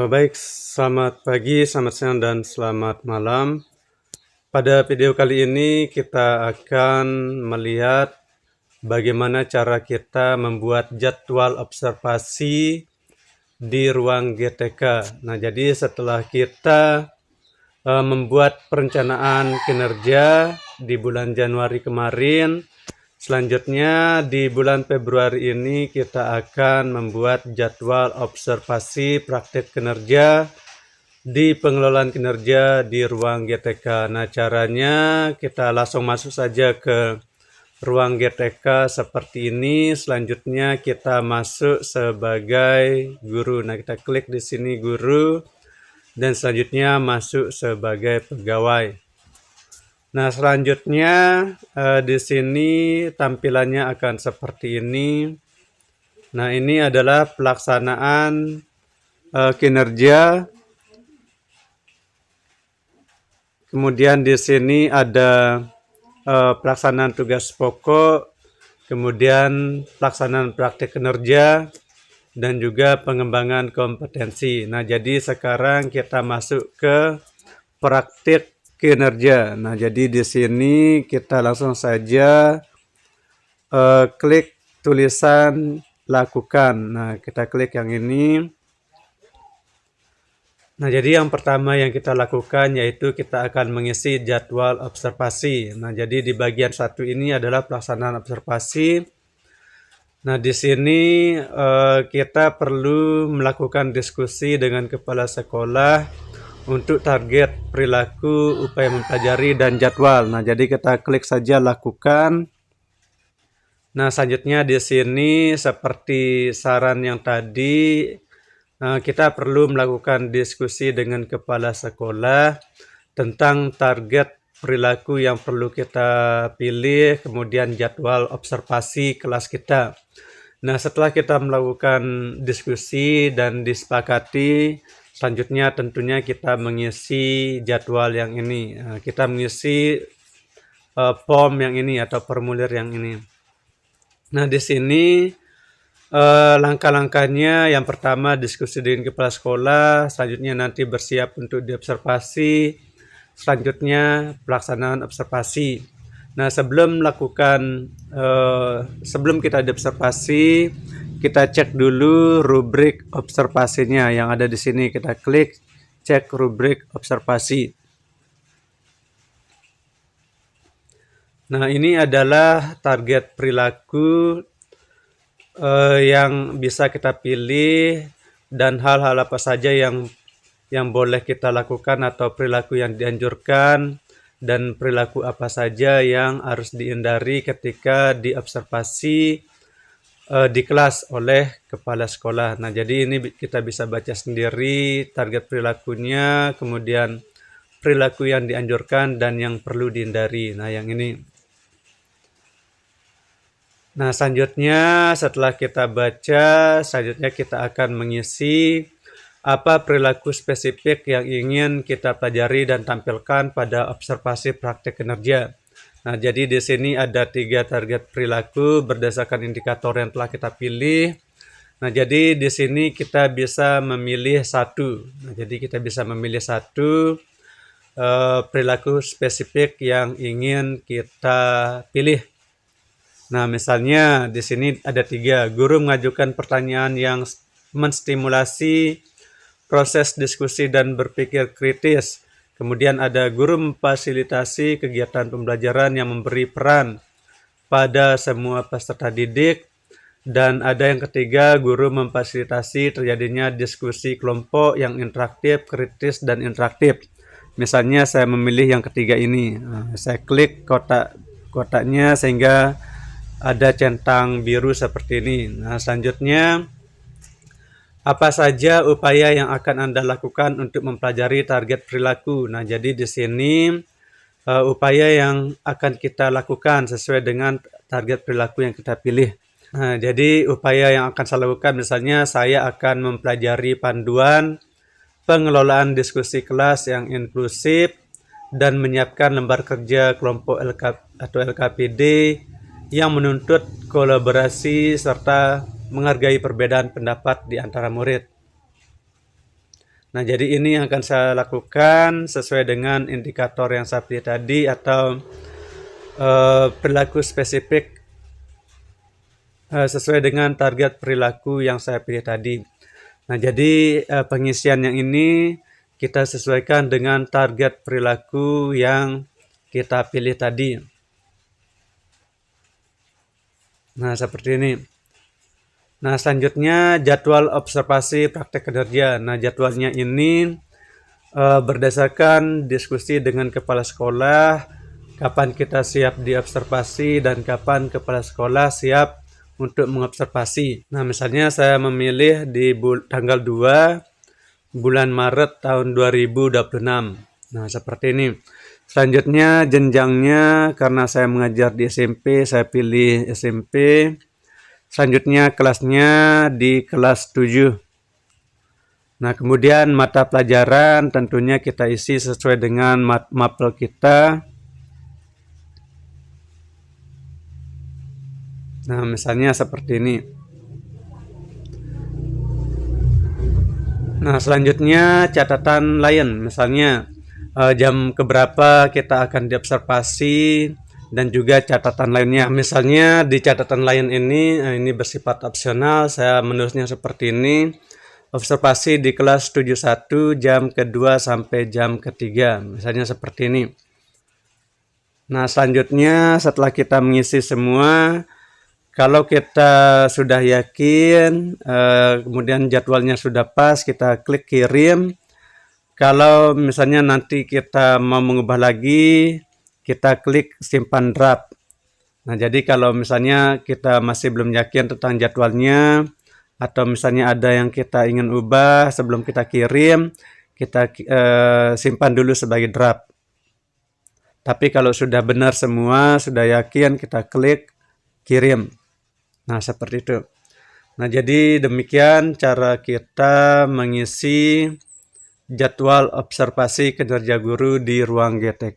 Baik, selamat pagi, selamat siang, dan selamat malam. Pada video kali ini kita akan melihat bagaimana cara kita membuat jadwal observasi di ruang GTK. Nah, jadi setelah kita membuat perencanaan kinerja di bulan Januari kemarin, selanjutnya di bulan Februari ini kita akan membuat jadwal observasi praktik kinerja di pengelolaan kinerja di ruang GTK. Nah, caranya kita langsung masuk saja ke ruang GTK seperti ini. Selanjutnya kita masuk sebagai guru. Nah, kita klik di sini guru dan selanjutnya masuk sebagai pegawai. Nah, selanjutnya di sini tampilannya akan seperti ini. Nah, ini adalah pelaksanaan kinerja. Kemudian di sini ada pelaksanaan tugas pokok, kemudian pelaksanaan praktik kinerja, dan juga pengembangan kompetensi. Nah, jadi sekarang kita masuk ke praktik kinerja. Nah, jadi di sini kita langsung saja klik tulisan lakukan. Nah, kita klik yang ini. Nah, jadi yang pertama yang kita lakukan yaitu kita akan mengisi jadwal observasi. Nah, jadi di bagian satu ini adalah pelaksanaan observasi. Nah, di sini kita perlu melakukan diskusi dengan kepala sekolah untuk target, perilaku, upaya mempelajari, dan jadwal. Nah, jadi kita klik saja lakukan. Nah, selanjutnya di sini seperti saran yang tadi, kita perlu melakukan diskusi dengan kepala sekolah tentang target perilaku yang perlu kita pilih, kemudian jadwal observasi kelas kita. Nah, setelah kita melakukan diskusi dan disepakati, selanjutnya tentunya kita mengisi jadwal yang ini. Kita mengisi form yang ini atau formulir yang ini. Nah, di sini langkah-langkahnya yang pertama diskusi dengan kepala sekolah, selanjutnya nanti bersiap untuk diobservasi, selanjutnya pelaksanaan observasi. Nah, sebelum kita diobservasi, kita cek dulu rubrik observasinya yang ada di sini. Kita klik cek rubrik observasi. Nah, ini adalah target perilaku yang bisa kita pilih dan hal-hal apa saja yang boleh kita lakukan atau perilaku yang dianjurkan dan perilaku apa saja yang harus dihindari ketika diobservasi di kelas oleh kepala sekolah. Nah, jadi ini kita bisa baca sendiri target perilakunya, kemudian perilaku yang dianjurkan dan yang perlu dihindari. Nah, yang ini. Nah, selanjutnya setelah kita baca, selanjutnya kita akan mengisi apa perilaku spesifik yang ingin kita pelajari dan tampilkan pada observasi praktik kinerja. Nah, jadi di sini ada 3 target perilaku berdasarkan indikator yang telah kita pilih. Nah, jadi di sini kita bisa memilih satu. Nah, jadi kita bisa memilih satu perilaku spesifik yang ingin kita pilih. Nah, misalnya di sini ada 3. Guru mengajukan pertanyaan yang menstimulasi proses diskusi dan berpikir kritis. Kemudian ada guru memfasilitasi kegiatan pembelajaran yang memberi peran pada semua peserta didik. Dan ada yang ketiga, guru memfasilitasi terjadinya diskusi kelompok yang interaktif, kritis, dan interaktif. Misalnya saya memilih yang ketiga ini. Nah, saya klik kotaknya sehingga ada centang biru seperti ini. Nah, selanjutnya apa saja upaya yang akan Anda lakukan untuk mempelajari target perilaku. Nah, jadi di sini upaya yang akan kita lakukan sesuai dengan target perilaku yang kita pilih. Nah, jadi upaya yang akan saya lakukan misalnya saya akan mempelajari panduan pengelolaan diskusi kelas yang inklusif dan menyiapkan lembar kerja kelompok LKPD yang menuntut kolaborasi serta menghargai perbedaan pendapat di antara murid. Nah, jadi ini yang akan saya lakukan sesuai dengan indikator yang saya pilih tadi atau perilaku spesifik sesuai dengan target perilaku yang saya pilih tadi. Nah, jadi pengisian yang ini kita sesuaikan dengan target perilaku yang kita pilih tadi. Nah, seperti ini. Nah, selanjutnya jadwal observasi praktek kerja. Nah, jadwalnya ini berdasarkan diskusi dengan kepala sekolah, kapan kita siap diobservasi dan kapan kepala sekolah siap untuk mengobservasi. Nah, misalnya saya memilih di tanggal 2 bulan Maret tahun 2026. Nah, seperti ini. Selanjutnya jenjangnya, karena saya mengajar di SMP, saya pilih SMP. Selanjutnya kelasnya di kelas 7. Nah, kemudian mata pelajaran tentunya kita isi sesuai dengan mapel kita. Nah, misalnya seperti ini. Nah, selanjutnya catatan lain, misalnya jam keberapa kita akan diobservasi dan juga catatan lainnya. Misalnya di catatan lain ini bersifat opsional, saya menulisnya seperti ini. Observasi di kelas 71 jam kedua sampai jam ketiga, misalnya seperti ini. Nah, selanjutnya setelah kita mengisi semua, kalau kita sudah yakin, kemudian jadwalnya sudah pas, kita klik kirim. Kalau misalnya nanti kita mau mengubah lagi, kita klik simpan draft. Nah, jadi kalau misalnya kita masih belum yakin tentang jadwalnya, atau misalnya ada yang kita ingin ubah sebelum kita kirim, kita simpan dulu sebagai draft. Tapi kalau sudah benar semua, sudah yakin, kita klik kirim. Nah, seperti itu. Nah, jadi demikian cara kita mengisi jadwal observasi kinerja guru di ruang GTK.